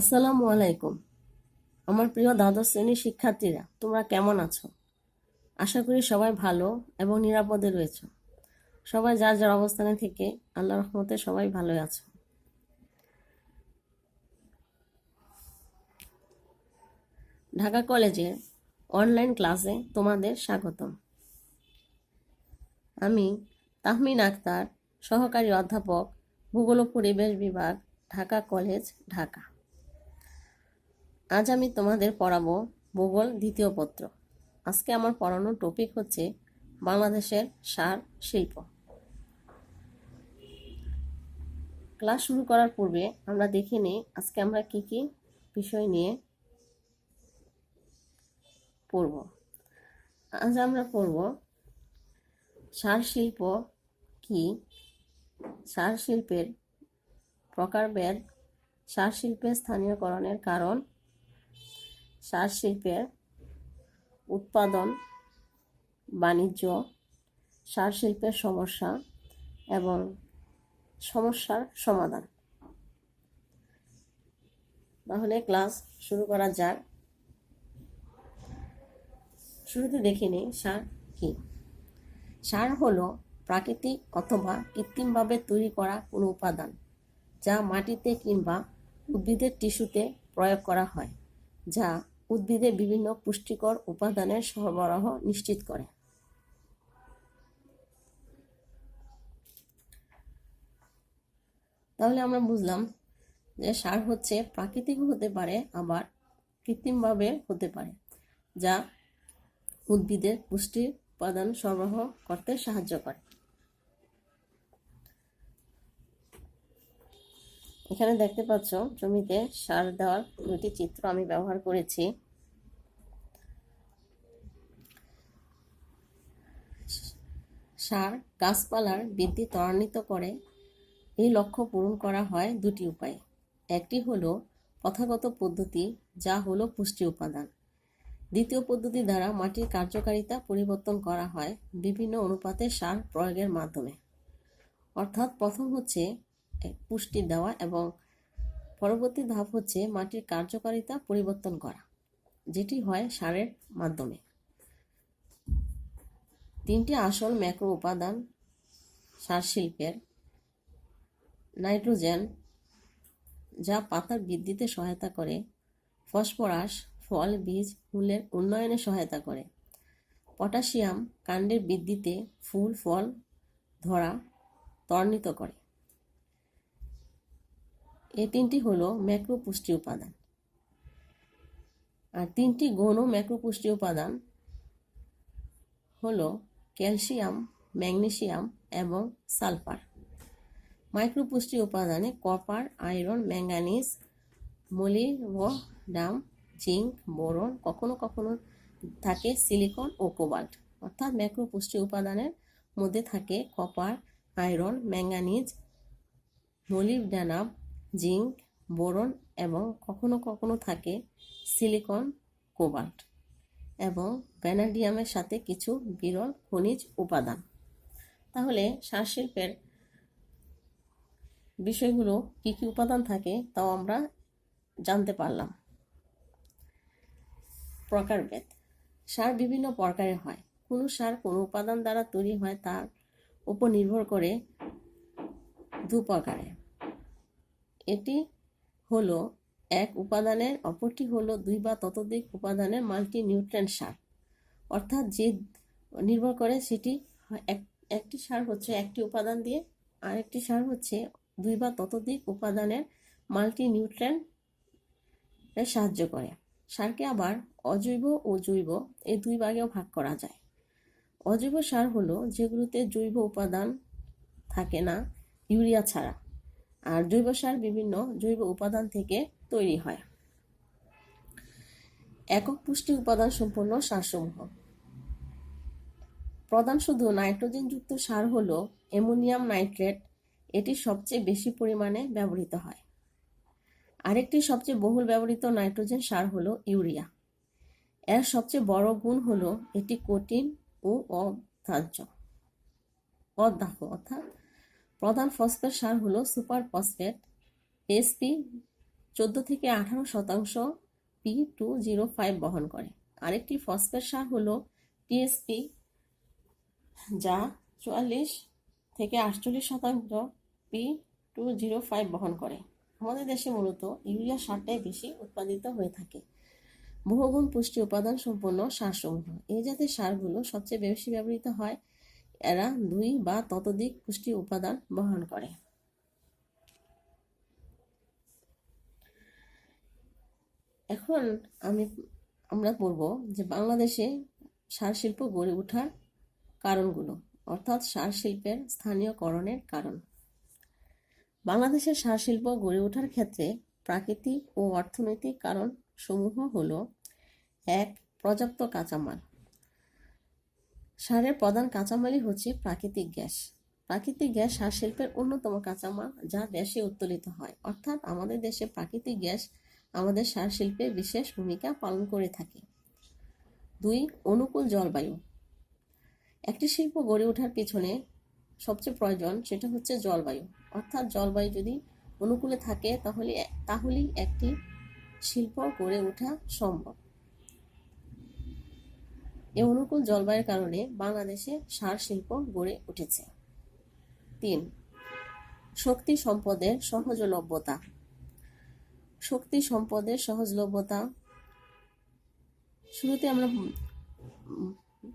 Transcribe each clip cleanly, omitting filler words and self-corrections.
আসসালামু আলাইকুম। আমার প্রিয় দ্বাদশ শ্রেণীর শিক্ষার্থীরা, তোমরা কেমন আছো? আশা করি সবাই ভালো এবং নিরাপদে রয়েছো। সবাই যার যার অবস্থানে থেকে আল্লাহর রহমতে সবাই ভালো আছো। ঢাকা কলেজের অনলাইন ক্লাসে তোমাদের স্বাগতম। আমি তাহমিন আক্তার, সহকারী অধ্যাপক, ভূগোল ও পরিবেশ বিভাগ, ঢাকা কলেজ, ঢাকা। আজ আমি তোমাদের পড়াবো ভূগোল দ্বিতীয় পত্র। আজকে আমার পড়ানোর টপিক হচ্ছে বাংলাদেশের সার শিল্প। ক্লাস শুরু করার পূর্বে আমরা দেখে নিই আজকে আমরা কি কি বিষয় নিয়ে পড়ব। আজ আমরা পড়ব সার শিল্প কি, সার শিল্পের প্রকারভেদ, সার শিল্পের স্থানীয়করণের কারণ, সার শিল্পের উৎপাদন, বাণিজ্য, সার শিল্পের সমস্যা এবং সমস্যার সমাধান। তাহলে ক্লাস শুরু করা যাক। শুরুতে দেখে নিই সার কি। সার হলো প্রাকৃতিক অথবা কৃত্রিমভাবে তৈরি করা কোনো উপাদান যা মাটিতে কিংবা উদ্ভিদের টিস্যুতে প্রয়োগ করা হয়, যা উদ্ভিদের বিভিন্ন পুষ্টিকর উপাদানের সরবরাহ নিশ্চিত করে। তাহলে আমরা বুঝলাম যে সার হচ্ছে প্রাকৃতিক হতে পারে, আবার কৃত্রিমভাবে হতে পারে, যা উদ্ভিদের পুষ্টি উপাদান সরবরাহ করতে সাহায্য করে। এখানে দেখতে পাচ্ছ জমিতে সার দেওয়ার দুটি চিত্র আমি ব্যবহার করেছি। সার গাছপালার বৃদ্ধি ত্বরান্বিত করে। এই লক্ষ্য পূরণ করা হয় দুটি উপায়ে। একটি হলো প্রথাগত পদ্ধতি, যা হলো পুষ্টি উপাদান। দ্বিতীয় পদ্ধতি দ্বারা মাটির কার্যকারিতা পরিবর্তন করা হয় বিভিন্ন অনুপাতে সার প্রয়োগের মাধ্যমে। অর্থাৎ প্রথম হচ্ছে পুষ্টি দেওয়া এবং পরবর্তী ধাপ হচ্ছে মাটির কার্যকারিতা পরিবর্তন করা, যেটি হয় সারের মাধ্যমে। তিনটি আসল ম্যাক্রো উপাদান সার শিল্পের: নাইট্রোজেন, যা পাতার বৃদ্ধিতে সহায়তা করে; ফসফরাস, ফল, বীজ, মূলের উন্নয়নে সহায়তা করে; পটাশিয়াম, কাণ্ডের বৃদ্ধিতে, ফুল, ফল ধরা ত্বরান্বিত করে। এই তিনটি হলো ম্যাক্রো পুষ্টি উপাদান। আর তিনটি গৌণ ম্যাক্রো পুষ্টি উপাদান হলো ক্যালসিয়াম, ম্যাগনেসিয়াম এবং সালফার। মাইক্রো পুষ্টি উপাদানে copper, iron, manganese, molybdenum, zinc, boron, কখনো কখনো থাকে সিলিকন ও কোবাল্ট। অর্থাৎ ম্যাক্রো পুষ্টি উপাদানের মধ্যে থাকে copper, iron, manganese, molybdenum, zinc, boron এবং কখনো কখনো থাকে সিলিকন, কোবাল্ট এবং ভ্যানাডিয়ামের সাথে কিছু বিরল খনিজ উপাদান। তাহলে সার শিল্পের বিষয়গুলো কি কি উপাদান থাকে তাও আমরা জানতে পারলাম। প্রকারভেদ: সার বিভিন্ন প্রকারের হয়। কোনো সার কোনো উপাদান দ্বারা তৈরি হয় তার উপর নির্ভর করে দু প্রকারের। এটি হলো এক উপাদানের, অপরটি হলো দুই বা ততোধিক উপাদানের মাল্টি নিউট্রিয়েন্ট সার। অর্থাৎ যে নির্ভর করে সেটি একটি সার হচ্ছে একটি উপাদান দিয়ে, আর একটি সার হচ্ছে দুই বা ততোধিক উপাদানের মাল্টি নিউট্রিয়েন্টের সাহায্য করে। সারকে আবার অজৈব ও জৈব এই দুই ভাগেও ভাগ করা যায়। অজৈব সার হলো যেগুলোতে জৈব উপাদান থাকে না, ইউরিয়া ছাড়া। আর জৈব সার বিভিন্ন জৈব উপাদান থেকে তৈরি হয়। একক পুষ্টি উপাদান সম্পন্ন সারসমূহ: প্রধান শুধু নাইট্রোজেনযুক্ত সার হলো অ্যামোনিয়াম নাইট্রেট। এটি সবচেয়ে বেশি পরিমাণে ব্যবহৃত হয়। আরেকটি সবচেয়ে বহুল ব্যবহৃত নাইট্রোজেন সার হলো ইউরিয়া। এর সবচেয়ে বড় গুণ হলো এটি কঠিন ও অদাহ্য। অর্থাৎ প্রধান ফসফেট সার হলো সুপার ফসফেট, এসপি 14 থেকে 18% P205 বহন করে। আরেকটি ফসফেট সার হলো টিএসপি, যা 44 থেকে 48% P205 বহন করে। আমাদের দেশে মূলত ইউরিয়া সারটাই বেশি উৎপাদিত হয়ে থাকে। বহুগুণ পুষ্টি উপাদান সম্পন্ন সারসমূহ, এই জাতের সারগুলো সবচেয়ে বেশি ব্যবহৃত হয়। এরা 2 বা ততোধিক পুষ্টি উপাদান বহন করে। এখন আমরা পড়ব যে বাংলাদেশে সার শিল্প গড়ে ওঠার কারণগুলো, অর্থাৎ সার শিল্পের স্থানীয়করণের কারণ। বাংলাদেশের সার শিল্প গড়ে ওঠার ক্ষেত্রে প্রাকৃতিক ও অর্থনৈতিক কারণ সমূহ হল: 1. পর্যাপ্ত কাঁচামাল। সারের প্রধান কাঁচামালই হচ্ছে প্রাকৃতিক গ্যাস। প্রাকৃতিক গ্যাস সার শিল্পের অন্যতম কাঁচামাল, যা দেশে উত্তোলিত হয়। অর্থাৎ আমাদের দেশে প্রাকৃতিক গ্যাস আমাদের সার শিল্পে বিশেষ ভূমিকা পালন করে থাকে। 2. অনুকূল জলবায়ু। একটি শিল্প গড়ে ওঠার পিছনে সবচেয়ে প্রয়োজন সেটা হচ্ছে জলবায়ু। অর্থাৎ জলবায়ু যদি অনুকূলে থাকে তাহলেই একটি শিল্প গড়ে ওঠা সম্ভব। এই অনুকূল জলবায়ুর কারণে বাংলাদেশে সার শিল্প গড়ে উঠেছে। 3. শক্তি সম্পদের সহজলভ্যতা। শক্তি সম্পদের সহজলভ্যতা, শুরুতে আমরা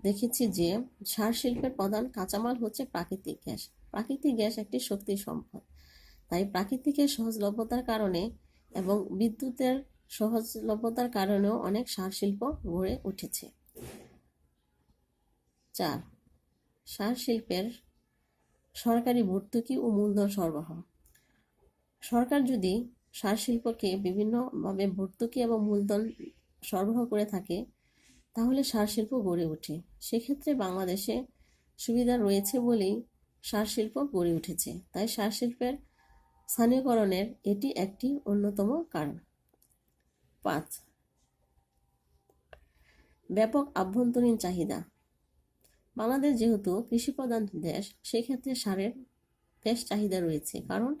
দেখেছি যে সার শিল্পের প্রধান কাঁচামাল হচ্ছে প্রাকৃতিক গ্যাস। প্রাকৃতিক গ্যাস একটি শক্তি সম্পদ, তাই প্রাকৃতিকের সহজলভ্যতার কারণে এবং বিদ্যুতের সহজলভ্যতার কারণেও অনেক সার শিল্প গড়ে উঠেছে। 4. সার শিল্পের সরকারি ভর্তুকি ও মূলধন সরবরাহ। সরকার যদি সার শিল্পকে বিভিন্নভাবে ভর্তুকি এবং মূলধন সরবরাহ করে থাকে তাহলে সার শিল্প গড়ে ওঠে। সেক্ষেত্রে বাংলাদেশে সুবিধা রয়েছে বলেই সার শিল্প গড়ে উঠেছে। তাই সার শিল্পের স্থানীয়করণের এটি একটি অন্যতম কারণ। 5. ব্যাপক আভ্যন্তরীণ চাহিদা। বাংলাদেশ যেহেতু কৃষিপ্রধান দেশ, সেক্ষেত্রে সারের বেশ চাহিদা রয়েছে, কারণ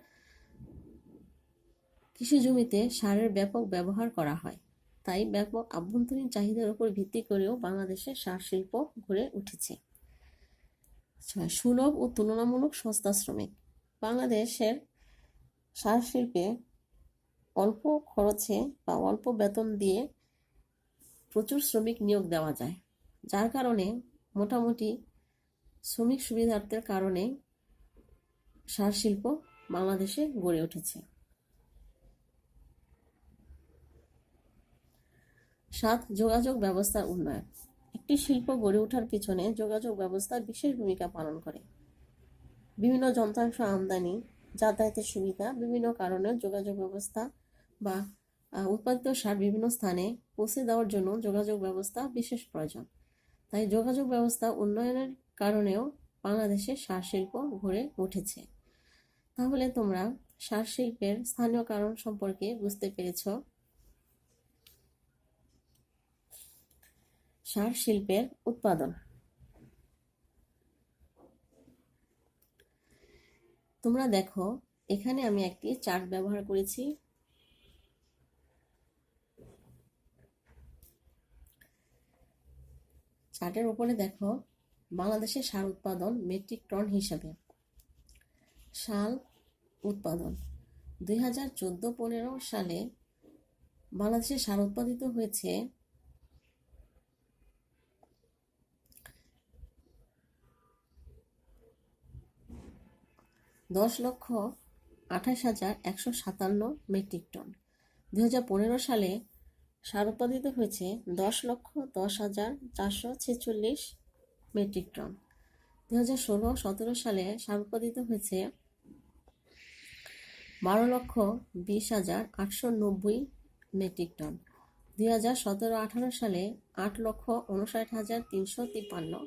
কৃষি জমিতে সারের ব্যাপক ব্যবহার করা হয়। তাই ব্যাপক আভ্যন্তরীণ চাহিদার উপর ভিত্তি করেও বাংলাদেশের সার শিল্প গড়ে উঠেছে। সুলভ ও তুলনামূলক সস্তা শ্রমিক। বাংলাদেশের সার শিল্পে অল্প খরচে বা অল্প বেতন দিয়ে প্রচুর শ্রমিক নিয়োগ দেওয়া যায়, যার কারণে মোটামুটি শ্রমিক সুবিধার্থের কারণে সার শিল্প বাংলাদেশে গড়ে উঠেছে। 7. যোগাযোগ ব্যবস্থার উন্নয়ন। একটি শিল্প গড়ে ওঠার পিছনে যোগাযোগ ব্যবস্থা বিশেষ ভূমিকা পালন করে। বিভিন্ন যন্ত্রাংশ আমদানি, যাতায়াতের সুবিধা, বিভিন্ন কারণে যোগাযোগ ব্যবস্থা বা উৎপাদিত সার বিভিন্ন স্থানে পৌঁছে দেওয়ার জন্য যোগাযোগ ব্যবস্থা বিশেষ প্রয়োজন। তাই যোগাযোগ ব্যবস্থা উন্নয়নের কারণেও বাংলাদেশে সার শিল্প গড়ে উঠেছে। তাহলে তোমরা সার শিল্পের স্থানীয় কারণ সম্পর্কে বুঝতে পেরেছ। সার শিল্পের উৎপাদন। তোমরা দেখো, এখানে আমি একটি চার্ট ব্যবহার করেছি। চার্টের উপরে দেখো বাংলাদেশের সার উৎপাদন মেট্রিক টন হিসাবে। সার উৎপাদন 2014-15 সালে বাংলাদেশে সার উৎপাদিত হয়েছে 10,28,157 মেট্রিক টন। 2015 সালে সার উৎপাদিত হয়েছে 10,10,446 মেট্রিক টন। 2016-17 সালে সার উৎপাদিত হয়েছে 12,20,890 মেট্রিক টন। 2017-18 সালে 8,59,353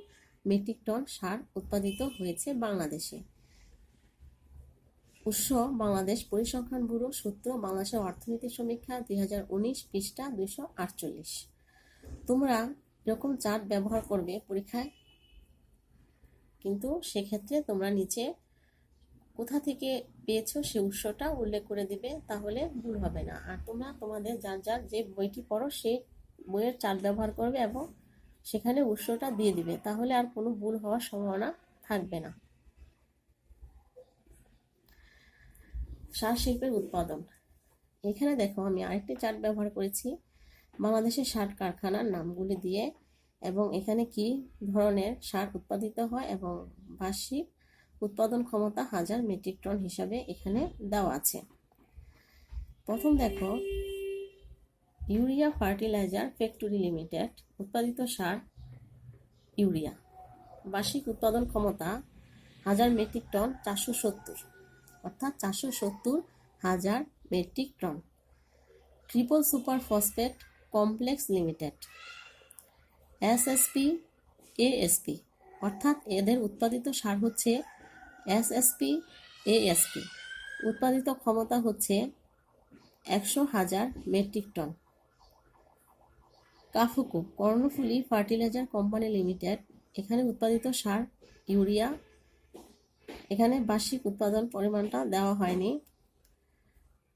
মেট্রিক টন সার উৎপাদিত হয়েছে বাংলাদেশে। উৎস: বাংলাদেশ পরিসংখ্যান ব্যুরো। সূত্র: বাংলাদেশের অর্থনীতি সমীক্ষা 2019, পৃষ্ঠা 248। তোমরা এরকম চার্ট ব্যবহার করবে পরীক্ষায়, কিন্তু সেক্ষেত্রে তোমরা নিচে কোথা থেকে পেয়েছো সে উৎসটা উল্লেখ করে দিবে, তাহলে ভুল হবে না। আর তোমরা তোমাদের যার যার যে বইটি পড়ো সেই বইয়ের চার্ট ব্যবহার করবে এবং সেখানে উৎসটা দিয়ে দিবে, তাহলে আর কোনো ভুল হওয়ার সম্ভাবনা থাকবে না। সার শিল্পের উৎপাদন। এখানে দেখো আমি আরেকটি চার্ট ব্যবহার করেছি বাংলাদেশের সার কারখানার নামগুলি দিয়ে, এবং এখানে কি ধরনের সার উৎপাদিত হয় এবং বার্ষিক উৎপাদন ক্ষমতা 1000 মেট্রিক টন হিসাবে এখানে দেওয়া আছে। প্রথম দেখো ইউরিয়া ফার্টিলাইজার ফ্যাক্টরি লিমিটেড উৎপাদিত সার ইউরিয়া, বার্ষিক উৎপাদন ক্ষমতা 1000 মেট্রিক টন, 470, অর্থাৎ 470,000 metric ton. Triple super phosphate complex limited SSP ASP, অর্থাৎ এদের উৎপাদিত সার হচ্ছে এসএসপি এএসপি, উৎপাদিত ক্ষমতা হচ্ছে 100,000 metric ton. KAFCO Karnaphuli fertiliser company limited, এখানে উৎপাদিত সার ইউরিয়া, এখানে বার্ষিক উৎপাদন পরিমাণটা দেওয়া হয়নি।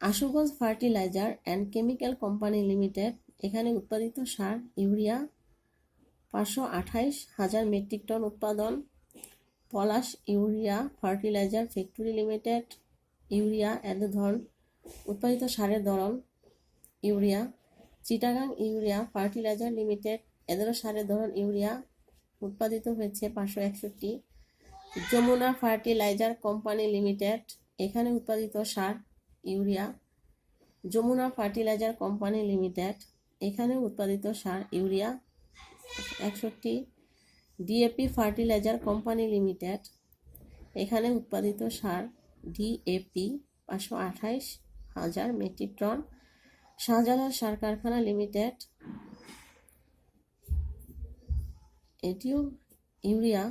Ashuganj fertiliser and chemical company limited, এখানে উৎপাদিত সার ইউরিয়া, 528,000 মেট্রিক টন উৎপাদন। Palash urea fertiliser factory limited, urea এদের ধরন, উৎপাদিত সারের ধরন urea. Chittagong urea fertiliser limited, এদেরও সারের ধরন ইউরিয়া, উৎপাদিত হয়েছে 561। যমুনা ফার্টিলাইজার কোম্পানি লিমিটেড, এখানে উৎপাদিত সার urea. Jamuna fertiliser company limited, এখানে উৎপাদিত সার urea 61। DAP fertiliser company limited, এখানে উৎপাদিত সার ডিএপি 528,000 মেট্রিক টন। শাহজালাল সার কারখানা লিমিটেড, এটিও ইউরিয়া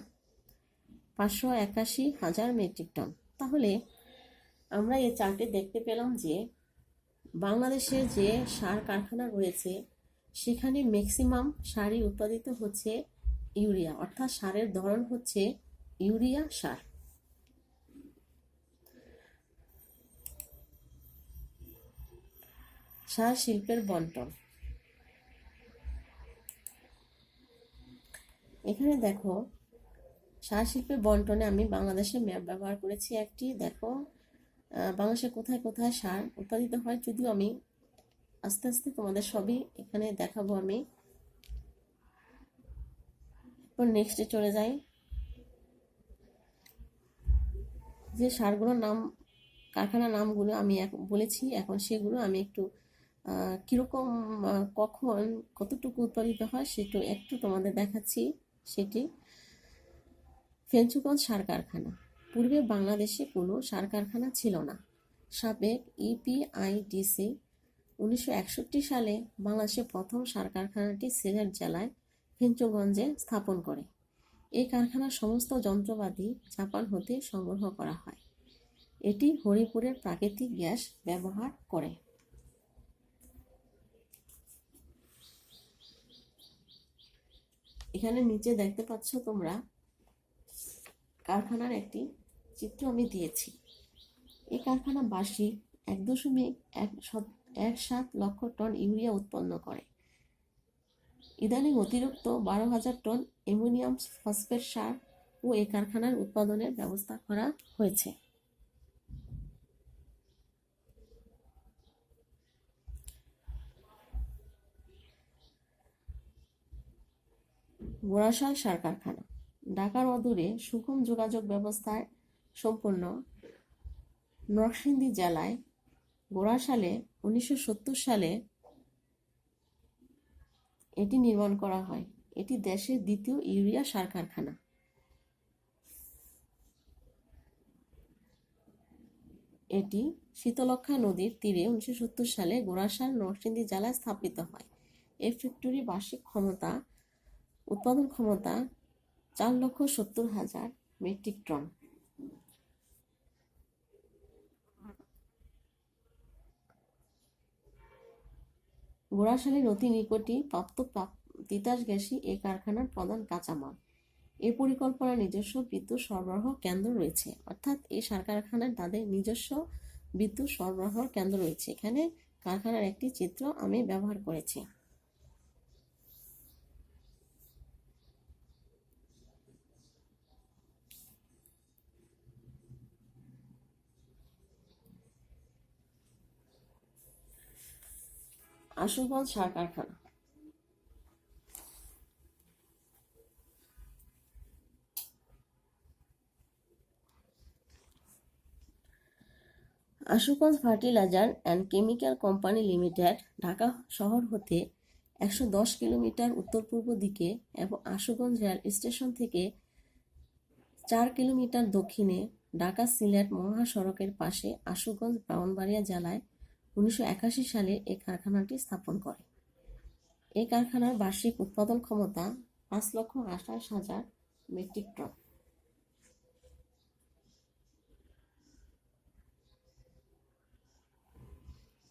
581,000 মেট্রিক টন। তাহলে আমরা এই চার্টে দেখতে পেলাম যে বাংলাদেশে যে সার কারখানা রয়েছে সেখানে ম্যাক্সিমাম সারই উৎপাদিত হচ্ছে ইউরিয়া, অর্থাৎ সারের ধরন হচ্ছে ইউরিয়া সার। সার শিল্পের বন্টন। এখানে দেখো সার শিল্পের বন্টনে আমি বাংলাদেশের ম্যাপ ব্যবহার করেছি একটি। দেখো বাংলাদেশে কোথায় কোথায় সার উৎপাদিত হয়, যদিও আমি আস্তে আস্তে তোমাদের সবই এখানে দেখাবো আমি। এরপর নেক্সটে চলে যাই। যে সারগুলোর নাম, কারখানার নামগুলো আমি বলেছি, এখন সেগুলো আমি একটু কীরকম কখন কতটুকু উৎপাদিত হয় সেটা একটু তোমাদের দেখাচ্ছি। সেটি ফেঞ্চুগঞ্জ সার কারখানা। পূর্বে বাংলাদেশে কোনো সার কারখানা ছিল না। সাবেক ইপিআইডিসি 1961 সালে বাংলাদেশের প্রথম সার কারখানাটি সিলেট জেলায় ফেঞ্চুগঞ্জে স্থাপন করে। এই কারখানার সমস্ত যন্ত্রপাতি জাপান হতে সংগ্রহ করা হয়। এটি হরিপুরের প্রাকৃতিক গ্যাস ব্যবহার করে। এখানে নিচে দেখতে পাচ্ছ তোমরা কারখানার একটি চিত্র আমি দিয়েছি। এই কারখানা বার্ষিক 1.17 লক্ষ টন ইউরিয়া উৎপন্ন করে। ইদানিং অতিরিক্ত 12,000 টন অ্যামোনিয়াম ফসফেট সার ও এই কারখানার উৎপাদনের ব্যবস্থা করা হয়েছে। গোড়াশাল সার কারখানা ঢাকার অদূরে সুগম যোগাযোগ ব্যবস্থায় সম্পন্ন নরসিংদী জেলায় গোড়াশালে 1970 সালে এটি নির্মাণ করা হয়। এটি দেশের দ্বিতীয় ইউরিয়া সার কারখানা। এটি শীতলক্ষ্যা নদীর তীরে 1970 সালে গোড়াশাল নরসিংদী জেলায় স্থাপিত হয়। এই ফ্যাক্টরি বার্ষিক উৎপাদন ক্ষমতা 4,70,000 মেট্রিক টন। গোড়াশালের অতি নিকটে প্রাপ্ত তিতাস গ্যাসই এই কারখানার প্রধান কাঁচামাল। এই পরিকল্পনার নিজস্ব বিদ্যুৎ সরবরাহ কেন্দ্র রয়েছে, অর্থাৎ এই সার কারখানায় তাদের নিজস্ব বিদ্যুৎ সরবরাহ কেন্দ্র রয়েছে। এখানে কারখানার একটি চিত্র আমি ব্যবহার করেছি। আশুগঞ্জ সার কারখানা। Ashuganj fertiliser and chemical company limited Dhaka শহর হতে 110 কিলোমিটার উত্তর পূর্ব দিকে এবং আশুগঞ্জ রেল স্টেশন থেকে 4 কিলোমিটার দক্ষিণে ঢাকা সিলেট মহাসড়কের পাশে আশুগঞ্জ ব্রাহ্মণবাড়িয়া জেলায় 1981 সালে এই কারখানাটি স্থাপন করে। এই কারখানার বার্ষিক উৎপাদন ক্ষমতা 5,28,000 মেট্রিক টন।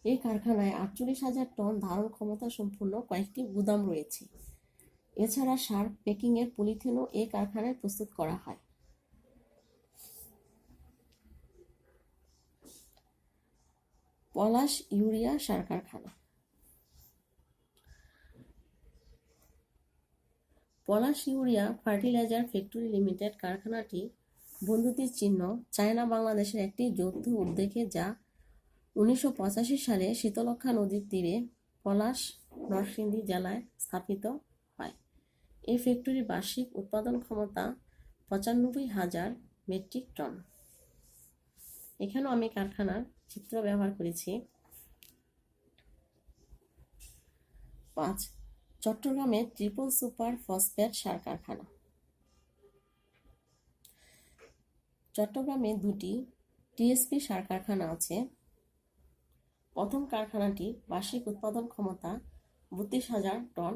এই কারখানায় 48,000 টন ধারণ ক্ষমতা সম্পন্ন কয়েকটি গুদাম রয়েছে। এছাড়া সার প্যাকিংয়ের পলিথিনও এই কারখানায় প্রস্তুত করা হয়। পলাশ ইউরিয়া সার কারখানা। পলাশ ইউরিয়া ফার্টিলাইজার ফ্যাক্টরি লিমিটেড কারখানাটি বন্ধুতির চিহ্ন চায়না বাংলাদেশের একটি যৌথ উদ্যোগে, যা 1985 সালে শীতলক্ষ্যা নদীর তীরে পলাশ নরসিংদী জেলায় স্থাপিত হয়। এই ফ্যাক্টরির বার্ষিক উৎপাদন ক্ষমতা 95,000 মেট্রিক টন। এখানেও আমি কারখানার চিত্র ব্যবহার করেছি। 5. চট্টগ্রামে ট্রিপল সুপার ফসফেট সার কারখানা। চট্টগ্রামে দুটি টিএসপি সার কারখানা আছে। প্রথম কারখানাটি বার্ষিক উৎপাদন ক্ষমতা 32,000 টন,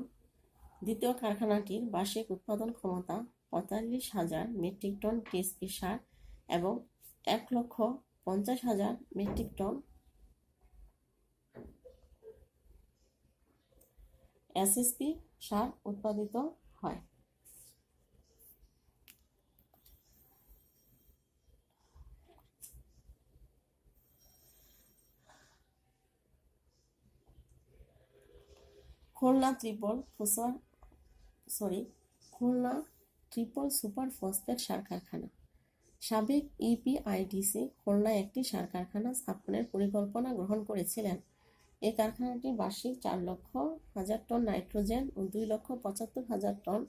দ্বিতীয় কারখানাটির বার্ষিক উৎপাদন ক্ষমতা 45,000 মেট্রিক টন টিএসপি সার এবং 1,50,000 মেট্রিক টন এসএসপি সার উৎপাদিত হয়। খুলনা ট্রিপল সুপার ফসফেট সার কারখানা। সাবেক ইপিআইডিসি খুলনায় একটি সার কারখানা স্থাপনের পরিকল্পনা গ্রহণ করেছিলেন। এই কারখানাটি বার্ষিক 4,00,000 টন নাইট্রোজেন ও 2,75,000 টন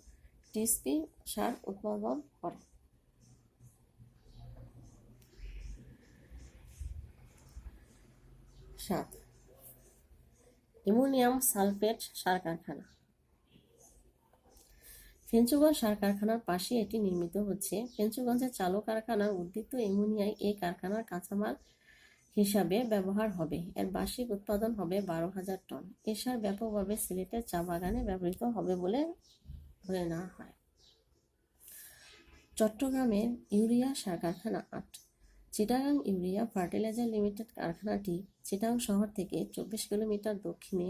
টিএসপি সার উৎপাদন করে। 7. অ্যামোনিয়াম সালফেট সার কারখানা। ফেঞ্চুগঞ্জ সার কারখানার পাশে এটি নির্মিত হচ্ছে। ফেঞ্চুগঞ্জের চালু কারখানার উদ্বৃত্ত অ্যামোনিয়ায় এই কারখানার কাঁচামাল হিসাবে ব্যবহার হবে। এর বার্ষিক উৎপাদন হবে 12,000 টন। এ সার ব্যাপকভাবে সিলেটের চা বাগানে ব্যবহৃত হবে বলে ধরে নেওয়া হয়। চট্টগ্রামের ইউরিয়া সার কারখানা 8। চিটাগাং ইউরিয়া ফার্টিলাইজার লিমিটেড কারখানাটি চিটাগাং শহর থেকে 24 কিলোমিটার দক্ষিণে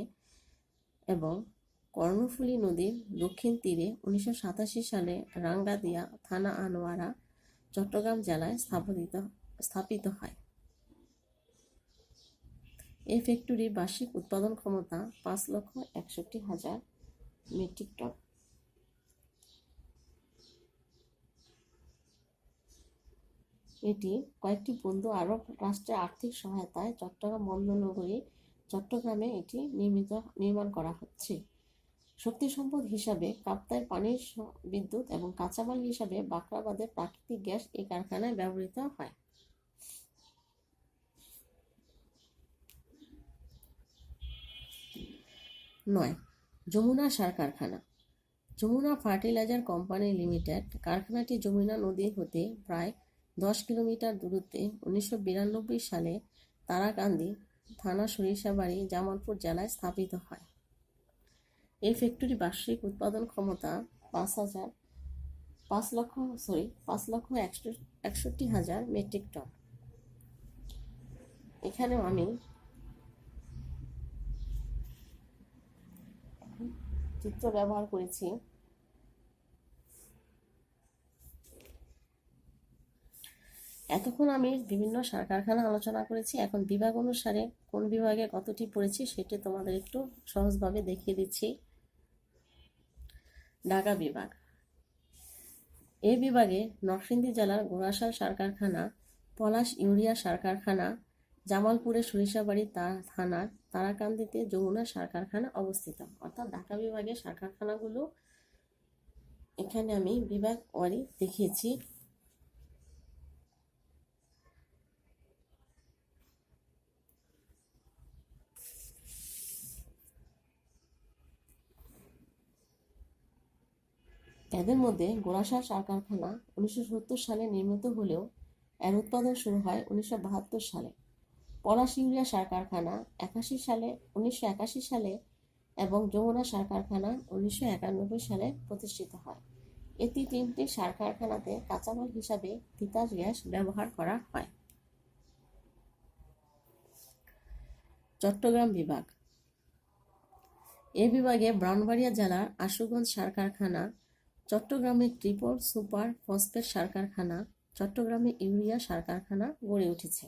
এবং কর্ণফুলী নদীর দক্ষিণ তীরে 1987 সালে রাঙ্গাদিয়া থানা আনোয়ারা চট্টগ্রাম জেলায় স্থাপিত হয়। এই ফ্যাক্টরির বার্ষিক উৎপাদন ক্ষমতা 5,61,000 মেট্রিক টন। এটি কয়েকটি বন্ধু আরব রাষ্ট্রের আর্থিক সহায়তায় চট্টগ্রাম বন্দরনগরী চট্টগ্রামে এটি নির্মাণ করা হচ্ছে। শক্তি সম্পদ হিসাবে কাপ্তাই পানির বিদ্যুৎ এবং কাঁচামাল হিসাবে বাখরাবাদের প্রাকৃতিক গ্যাস এই কারখানায় ব্যবহৃত হয়। 9. যমুনা সার কারখানা। যমুনা ফার্টিলাইজার কোম্পানি লিমিটেড কারখানাটি যমুনা নদী হতে প্রায় 10 কিলোমিটার দূরত্বে 1992 সালে তারাকান্দি থানা সরিষাবাড়ি জামালপুর জেলায় স্থাপিত হয়। এই ফ্যাক্টরি বার্ষিক উৎপাদন ক্ষমতা 5,61,000 মেট্রিক টন। এখানেও আমি চিত্র ব্যবহার করেছি। এতক্ষণ আমি বিভিন্ন সার কারখানা আলোচনা করেছি। এখন বিভাগ অনুসারে কোন বিভাগে কতটি পড়েছি সেটি তোমাদের একটু সহজভাবে দেখিয়ে দিচ্ছি। ঢাকা বিভাগ, এই বিভাগে নরসিংদী জেলার গোড়াশাল সার কারখানা, পলাশ ইউরিয়া সার কারখানা, জামালপুরের সরিষাবাড়ি থানার তারাকান্দিতে যমুনা সার কারখানা অবস্থিত। অর্থাৎ ঢাকা বিভাগের সার কারখানাগুলো এখানে আমি বিভাগ ওয়ারি দেখিয়েছি। এদের মধ্যে গোড়াশাল সার কারখানা 1970 সালে নির্মিত হলেও এর উৎপাদন শুরু হয় 1972 সালে। পলাশ ইউরিয়া সার কারখানা 1981 সালে এবং যমুনা সার কারখানা 1991 সালে প্রতিষ্ঠিত হয়। এই তিনটি সার কারখানাতে কাঁচামাল হিসাবে তিতাস গ্যাস ব্যবহার করা হয়। চট্টগ্রাম বিভাগ, এই বিভাগে ব্রাহ্মণবাড়িয়া জেলার আশুগঞ্জ সার কারখানা, চট্টগ্রামে ট্রিপল সুপার ফসফেট সার কারখানা, চট্টগ্রামে ইউরিয়া সার কারখানা গড়ে উঠেছে।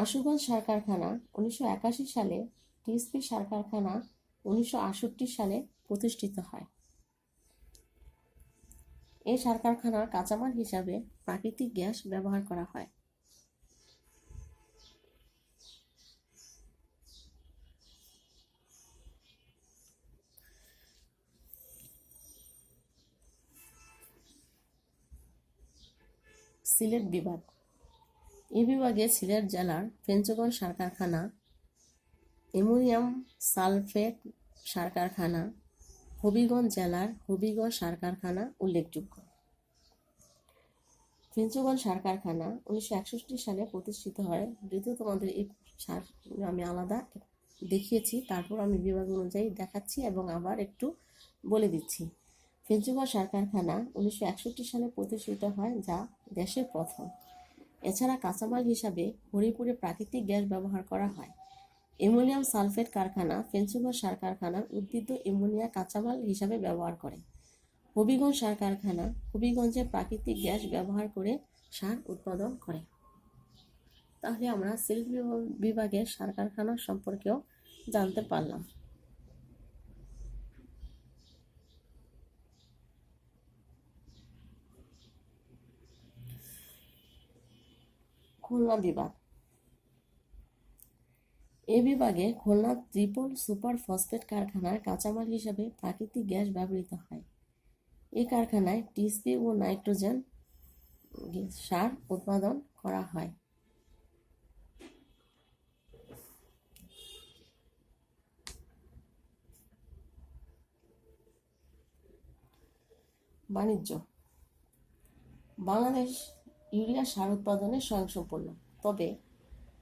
আশুগঞ্জ সার কারখানা 1981 সালে, টিএসপি সার কারখানা 1968 সালে প্রতিষ্ঠিত হয়। এই সার কারখানার কাঁচামাল হিসাবে প্রাকৃতিক গ্যাস ব্যবহার করা হয়। সিলেট বিভাগ, এই বিভাগে সিলেট জেলার ফেঞ্চগঞ্জ সার কারখানা, অ্যামোনিয়াম সালফেট সার কারখানা, হবিগঞ্জ জেলার হবিগঞ্জ সার কারখানা উল্লেখযোগ্য। ফেঞ্চগঞ্জ সার কারখানা 1961 সালে প্রতিষ্ঠিত হয়। যদিও তোমাদের এই সার আমি আলাদা দেখিয়েছি, তারপর আমি বিভাগ অনুযায়ী দেখাচ্ছি এবং আবার একটু বলে দিচ্ছি। ফেঞ্চগঞ্জ সার কারখানা 1961 সালে প্রতিষ্ঠিত হয়, যা দেশের প্রথম। এছাড়া কাঁচামাল হিসাবে হরিপুরে প্রাকৃতিক গ্যাস ব্যবহার করা হয়। অ্যামোনিয়াম সালফেট কারখানা ফেঞ্চগঞ্জ সার কারখানার উদ্ভিদ অ্যামোনিয়া কাঁচামাল হিসাবে ব্যবহার করে। হবিগঞ্জ সার কারখানা হবিগঞ্জে প্রাকৃতিক গ্যাস ব্যবহার করে সার উৎপাদন করে। তাহলে আমরা সিলেট বিভাগের সার কারখানা সম্পর্কেও জানতে পারলাম। খুলনা বিভাগ, এই বিভাগে খুলনা ট্রিপল সুপার ফসফেট কারখানার কাঁচামাল হিসাবে প্রাকৃতিক গ্যাস ব্যবহৃত হয়। এই কারখানায় টিএসপি ও নাইট্রোজেন সার উৎপাদন করা হয়। বাণিজ্য, বাংলাদেশ ইউরিয়া সার উৎপাদনে স্বয়ংসম্পূর্ণ, তবে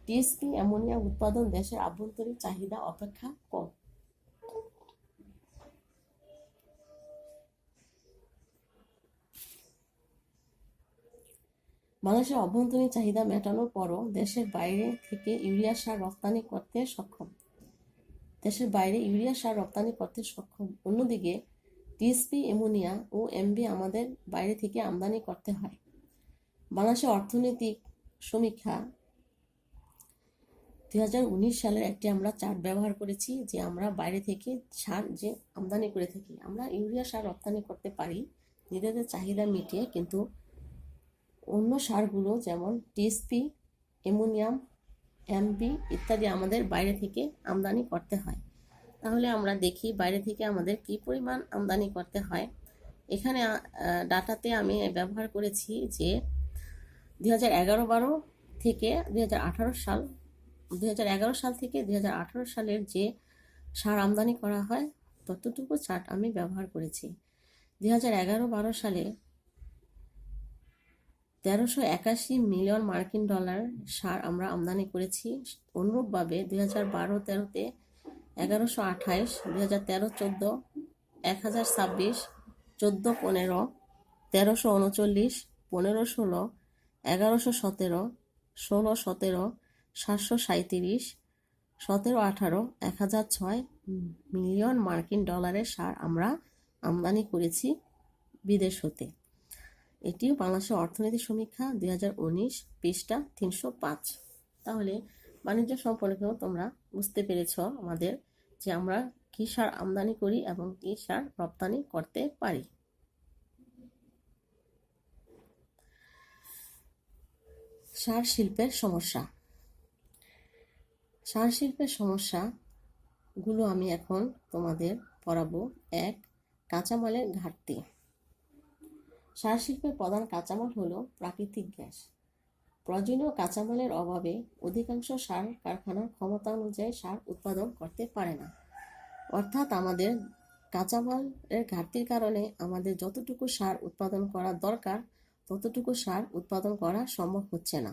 টিএসপি অ্যামোনিয়া উৎপাদন দেশের আভ্যন্তরীণ চাহিদা অপেক্ষা কম। বাংলাদেশের অভ্যন্তরীণ চাহিদা মেটানোর পরও দেশের বাইরে থেকে ইউরিয়া সার রপ্তানি করতে সক্ষম। অন্যদিকে টিএসপি অ্যামোনিয়া ও এমবি আমাদের বাইরে থেকে আমদানি করতে হয়। বাংলাদেশের অর্থনৈতিক সমীক্ষা 2019 সালের একটি আমরা চার্ট ব্যবহার করেছি, যে আমরা বাইরে থেকে সার যে আমদানি করে থাকি, আমরা ইউরিয়া সার রপ্তানি করতে পারি নিজেদের চাহিদা মিটিয়ে, কিন্তু অন্য সারগুলো যেমন টিএসপি, অ্যামোনিয়াম, এমবি ইত্যাদি আমাদের বাইরে থেকে আমদানি করতে হয়। তাহলে আমরা দেখি বাইরে থেকে আমাদের কি পরিমাণ আমদানি করতে হয়। এখানে ডাটাতে আমি ব্যবহার করেছি যে 2011-12 থেকে 2018 সাল 2011 সাল থেকে 2018 সালের যে সার আমদানি করা হয় ততটুকু চার্ট আমি ব্যবহার করেছি। 2011-12 সালে 1381 মিলিয়ন মার্কিন ডলার সার আমরা আমদানি করেছি। অনুরূপভাবে 2012-13-তে 1128, 2013-14 1026, 14-15 1339, 15-16, 1117, 16-17, 737, 17-18, 1006 মিলিয়ন মার্কিন ডলারের সার আমরা আমদানি করেছি বিদেশ হতে। এটিও বাংলাদেশের অর্থনীতি সমীক্ষা 2019 পৃষ্ঠা 305। তাহলে বাণিজ্য সম্পর্কেও তোমরা বুঝতে পেরেছ আমাদের যে আমরা কি সার আমদানি করি এবং কি সার রপ্তানি করতে পারি। সার শিল্পের সমস্যা। সার শিল্পের সমস্যাগুলো আমি এখন তোমাদের পড়াবো। 1. কাঁচামালের ঘাটতি। সার শিল্পের প্রধান কাঁচামাল হলো প্রাকৃতিক গ্যাস। প্রয়োজনীয় কাঁচামালের অভাবে অধিকাংশ সার কারখানার ক্ষমতা অনুযায়ী সার উৎপাদন করতে পারে না। অর্থাৎ আমাদের কাঁচামালের ঘাটতির কারণে আমাদের যতটুকু সার উৎপাদন করা দরকার ততটুকু সার উৎপাদন করা সম্ভব হচ্ছে না।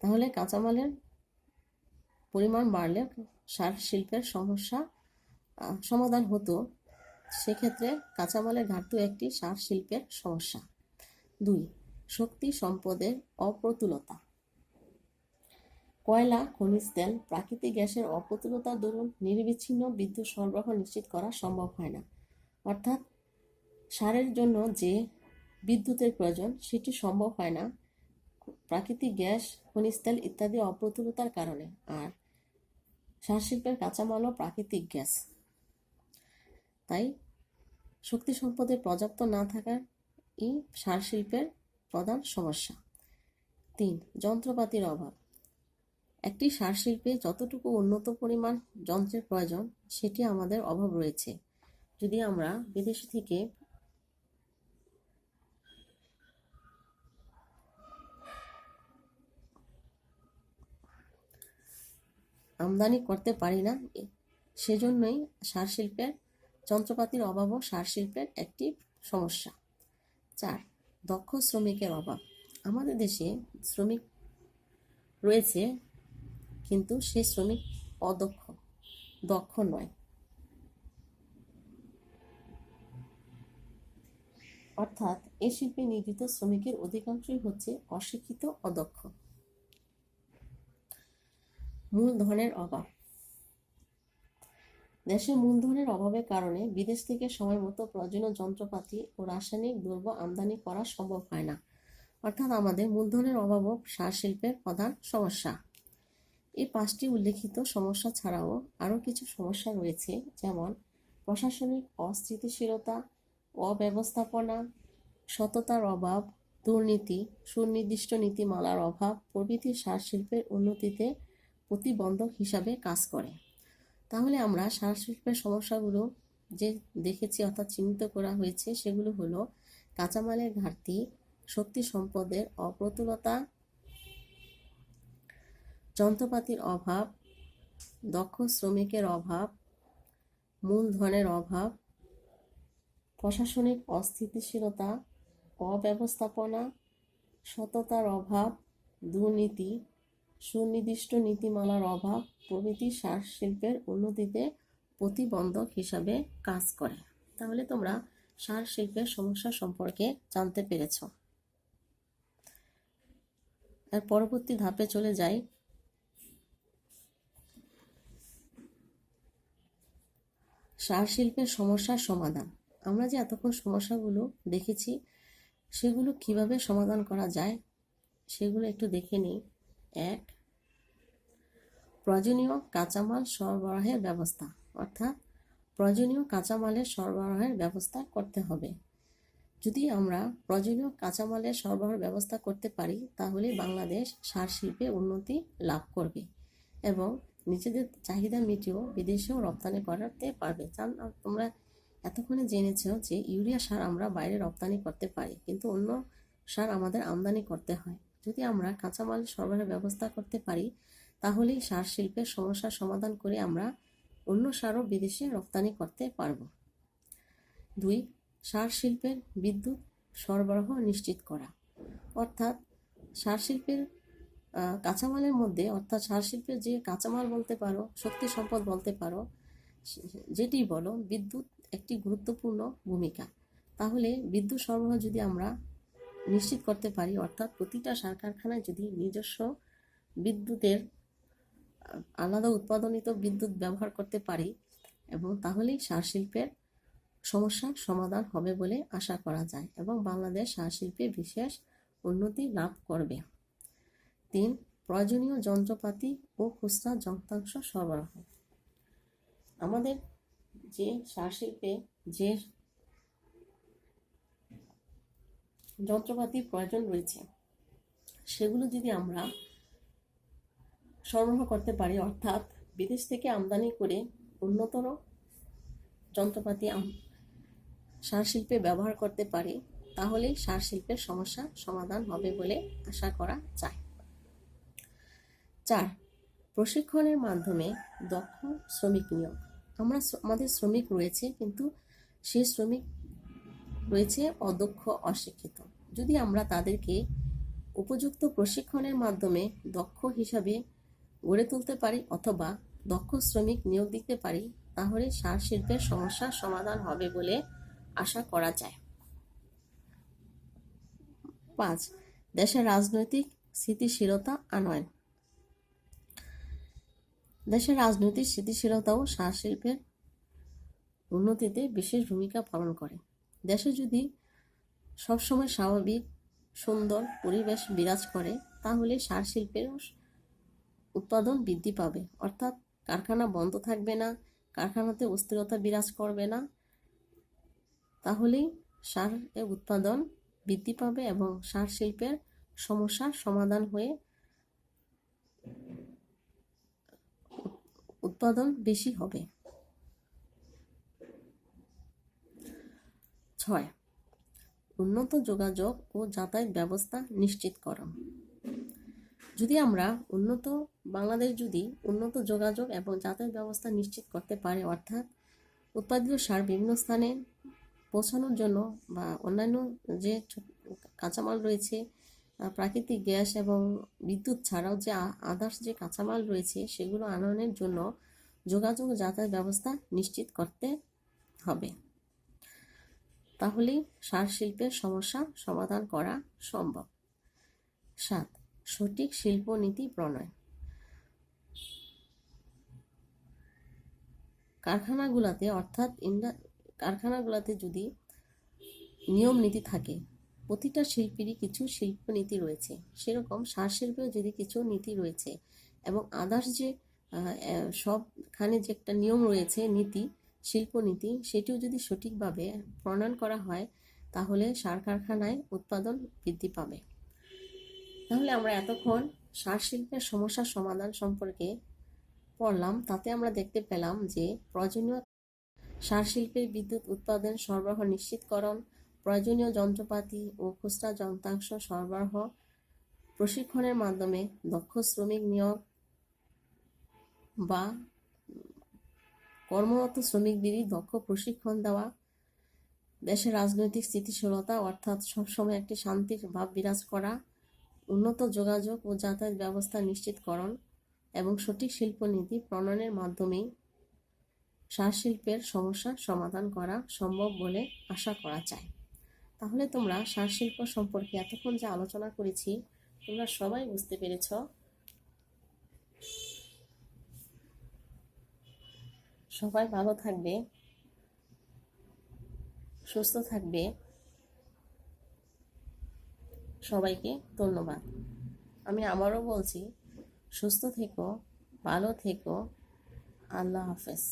তাহলে কাঁচামালের পরিমাণ বাড়লে সার শিল্পের সমস্যা সমাধান হতো। সেক্ষেত্রে কাঁচামালের ঘাটতি একটি সার শিল্পের সমস্যা। 2. শক্তি সম্পদের অপ্রতুলতা। কয়লা, খনিজ তেল, প্রাকৃতিক গ্যাসের অপ্রতুলতার দরুন নিরবিচ্ছিন্ন বিদ্যুৎ সরবরাহ নিশ্চিত করা সম্ভব হয় না। অর্থাৎ সারের জন্য যে বিদ্যুতের প্রয়োজন সেটি সম্ভব হয় না প্রাকৃতিক গ্যাস, খনিজ তেল ইত্যাদি অপ্রতুলতার কারণে। আর সার শিল্পের কাঁচামালও প্রাকৃতিক গ্যাস, তাই শক্তি সম্পদের পর্যাপ্ত না থাকার সার শিল্পের প্রধান সমস্যা। 3. যন্ত্রপাতির অভাব। একটি সার শিল্পে যতটুকু উন্নত পরিমাণ যন্ত্রের প্রয়োজন সেটি আমাদের অভাব রয়েছে। যদি আমরা বিদেশ থেকে আমদানি করতে পারি না, সেজন্যই সার শিল্পের যন্ত্রপাতির অভাবও সার শিল্পের একটি সমস্যা। 4. দক্ষ শ্রমিকের অভাব। আমাদের দেশে শ্রমিক রয়েছে কিন্তু সেই শ্রমিক দক্ষ নয়। অর্থাৎ এই শিল্পে নিয়োজিত শ্রমিকের অধিকাংশই হচ্ছে অশিক্ষিত, অদক্ষ। মূলধনের অভাব। দেশে মূলধনের অভাবের কারণে বিদেশ থেকে সময় মতো প্রয়োজনীয় যন্ত্রপাতি ও রাসায়নিক দ্রব্য আমদানি করা সম্ভব হয় না। অর্থাৎ আমাদের মূলধনের অভাবও সার শিল্পের প্রধান সমস্যা। এই 5টি উল্লেখিত সমস্যা ছাড়াও আরও কিছু সমস্যা রয়েছে, যেমন প্রশাসনিক অস্থিতিশীলতা, অব্যবস্থাপনা, সততার অভাব, দুর্নীতি, সুনির্দিষ্ট নীতিমালার অভাব প্রভৃতি সার শিল্পের উন্নতিতে প্রতিবন্ধক হিসাবে কাজ করে। তাহলে আমরা সার শিল্পের সমস্যাগুলো যে দেখেছি অর্থাৎ চিহ্নিত করা হয়েছে সেগুলো হলো কাঁচামালের ঘাটতি, শক্তি সম্পদের অপ্রতুলতা, যন্ত্রপাতির অভাব, দক্ষ শ্রমিকের অভাব, মূলধনের অভাব, প্রশাসনিক অস্থিতিশীলতা, অব্যবস্থাপনা, সততার অভাব, দুর্নীতি, সুনির্দিষ্ট নীতিমালার অভাব প্রভৃতি সার শিল্পের উন্নতিতে প্রতিবন্ধক হিসাবে কাজ করে। তাহলে তোমরা সার শিল্পের সমস্যা সম্পর্কে জানতে পেরেছ। এর পরবর্তী ধাপে চলে যাই। সার শিল্পের সমস্যার সমাধান। আমরা যে এতক্ষণ সমস্যাগুলো দেখেছি সেগুলো কিভাবে সমাধান করা যায় সেগুলো একটু দেখে নিই। 1. প্রয়োজনীয় কাঁচামাল সরবরাহের ব্যবস্থা। অর্থাৎ প্রয়োজনীয় কাঁচামালের সরবরাহের ব্যবস্থা করতে হবে। যদি আমরা প্রয়োজনীয় কাঁচামালের সরবরাহের ব্যবস্থা করতে পারি তাহলে বাংলাদেশ সার শিল্পে উন্নতি লাভ করবে এবং নিজেদের চাহিদা মিটিয়েও বিদেশেও রপ্তানি করতে পারবে। তোমরা এতক্ষণে জেনেছ যে ইউরিয়া সার আমরা বাইরে রপ্তানি করতে পারি, কিন্তু অন্য সার আমাদের আমদানি করতে হয়। যদি আমরা কাঁচামাল সরবরাহের ব্যবস্থা করতে পারি তাহলেই সার শিল্পের সমস্যার সমাধান করে আমরা অন্য সারও বিদেশে রপ্তানি করতে পারব। 2. সার শিল্পের বিদ্যুৎ সরবরাহ নিশ্চিত করা। অর্থাৎ সার শিল্পের কাঁচামালের মধ্যে, অর্থাৎ সার শিল্পের যে কাঁচামাল বলতে পারো, শক্তি সম্পদ বলতে পারো, যেটি বলো, বিদ্যুৎ একটি গুরুত্বপূর্ণ ভূমিকা। তাহলে বিদ্যুৎ সরবরাহ যদি আমরা নিশ্চিত করতে পারি, অর্থাৎ প্রতিটা সার কারখানায় যদি নিজস্ব বিদ্যুতের আলাদা উৎপাদনিত বিদ্যুৎ ব্যবহার করতে পারি এবং তাহলেই সার শিল্পের সমস্যার সমাধান হবে বলে আশা করা যায় এবং বাংলাদেশ সার শিল্পে বিশেষ উন্নতি লাভ করবে। 3. প্রয়োজনীয় যন্ত্রপাতি ও খুচরা যন্ত্রাংশ সরবরাহ। আমাদের যে সার শিল্পে যে যন্ত্রপাতির প্রয়োজন রয়েছে সেগুলো যদি আমরা সরবরাহ করতে পারি, অর্থাৎ বিদেশ থেকে আমদানি করে উন্নতর যন্ত্রপাতি সার শিল্পে ব্যবহার করতে পারি, তাহলেই সার শিল্পের সমস্যা সমাধান হবে বলে আশা করা যায়। 4. প্রশিক্ষণের মাধ্যমে দক্ষ শ্রমিক নিয়োগ। আমাদের শ্রমিক রয়েছে, কিন্তু সেই শ্রমিক রয়েছে অদক্ষ, অশিক্ষিত। যদি আমরা তাদেরকে উপযুক্ত প্রশিক্ষণের মাধ্যমে দক্ষ হিসাবে গড়ে তুলতে পারি অথবা দক্ষ শ্রমিক নিয়োগ দিতে পারি, তাহলে সার শিল্পের সমস্যার সমাধান হবে বলে আশা করা যায়। 5. দেশের রাজনৈতিক স্থিতিশীলতা আনয়ন। দেশের রাজনৈতিক স্থিতিশীলতাও সার শিল্পের উন্নতিতে বিশেষ ভূমিকা পালন করে। দেশে যদি সবসময় স্বাভাবিক সুন্দর পরিবেশ বিরাজ করে, তাহলে সার শিল্পের উৎপাদন বৃদ্ধি পাবে, অর্থাৎ কারখানা বন্ধ থাকবে না, কারখানাতে অস্থিরতা বিরাজ করবে না, তাহলেই সারের উৎপাদন বৃদ্ধি পাবে এবং সার শিল্পের সমস্যার সমাধান হয়ে উৎপাদন বেশি হবে। 6. উন্নত যোগাযোগ ও যাতায়াত ব্যবস্থা নিশ্চিতকরণ। যদি আমরা বাংলাদেশ যদি উন্নত যোগাযোগ এবং যাতায়াত ব্যবস্থা নিশ্চিত করতে পারে, অর্থাৎ উৎপাদিত সার বিভিন্ন স্থানে পৌঁছানোর জন্য বা অন্যান্য যে কাঁচামাল রয়েছে, প্রাকৃতিক গ্যাস এবং বিদ্যুৎ ছাড়াও যে আদার্স যে কাঁচামাল রয়েছে সেগুলো আনয়নের জন্য যোগাযোগ ও যাতায়াত ব্যবস্থা নিশ্চিত করতে হবে, তাহলেই সার শিল্পের সমস্যা সমাধান করা সম্ভব। 7. সঠিক শিল্পনীতি প্রণয়ন। কারখানাগুলোতে যদি নিয়ম নীতি থাকে, প্রতিটা শিল্পীরই কিছু শিল্পনীতি রয়েছে, সেরকম সার শিল্পেও যদি কিছু নীতি রয়েছে এবং আদার্স যে সবখানে যে একটা নিয়ম রয়েছে, নীতি, শিল্পনীতি, সেটিও যদি সঠিকভাবে প্রণয়ন করা হয়, তাহলে সার কারখানায় উৎপাদন বৃদ্ধি পাবে। তাহলে আমরা এতক্ষণ সার শিল্পের সমস্যার সমাধান সম্পর্কে পড়লাম। তাতে আমরা দেখতে পেলাম যে প্রয়োজনীয় সার শিল্পের বিদ্যুৎ উৎপাদন সরবরাহ নিশ্চিতকরণ, প্রয়োজনীয় যন্ত্রপাতি ও খুচরা যন্ত্রাংশ সরবরাহ, প্রশিক্ষণের মাধ্যমে দক্ষ শ্রমিক নিয়োগ বা কর্মরত শ্রমিকদেরই দক্ষ প্রশিক্ষণ দেওয়া, দেশের রাজনৈতিক স্থিতিশীলতা অর্থাৎ সবসময় একটি শান্তির ভাব বিরাজ করা, উন্নত যোগাযোগ ও যাতায়াত ব্যবস্থা নিশ্চিতকরণ এবং সঠিক শিল্পনীতি প্রণয়নের মাধ্যমেই সার শিল্পের সমস্যার সমাধান করা সম্ভব বলে আশা করা যায়। তাহলে তোমরা সার শিল্প সম্পর্কে এতক্ষণ যে আলোচনা করেছি তোমরা সবাই বুঝতে পেরেছ। সবাই ভালো থাকবে, সুস্থ থাকবে। সবাইকে ধন্যবাদ। আমি আবারও বলছি, সুস্থ থেকো, ভালো থেকো, আল্লাহ হাফেজ।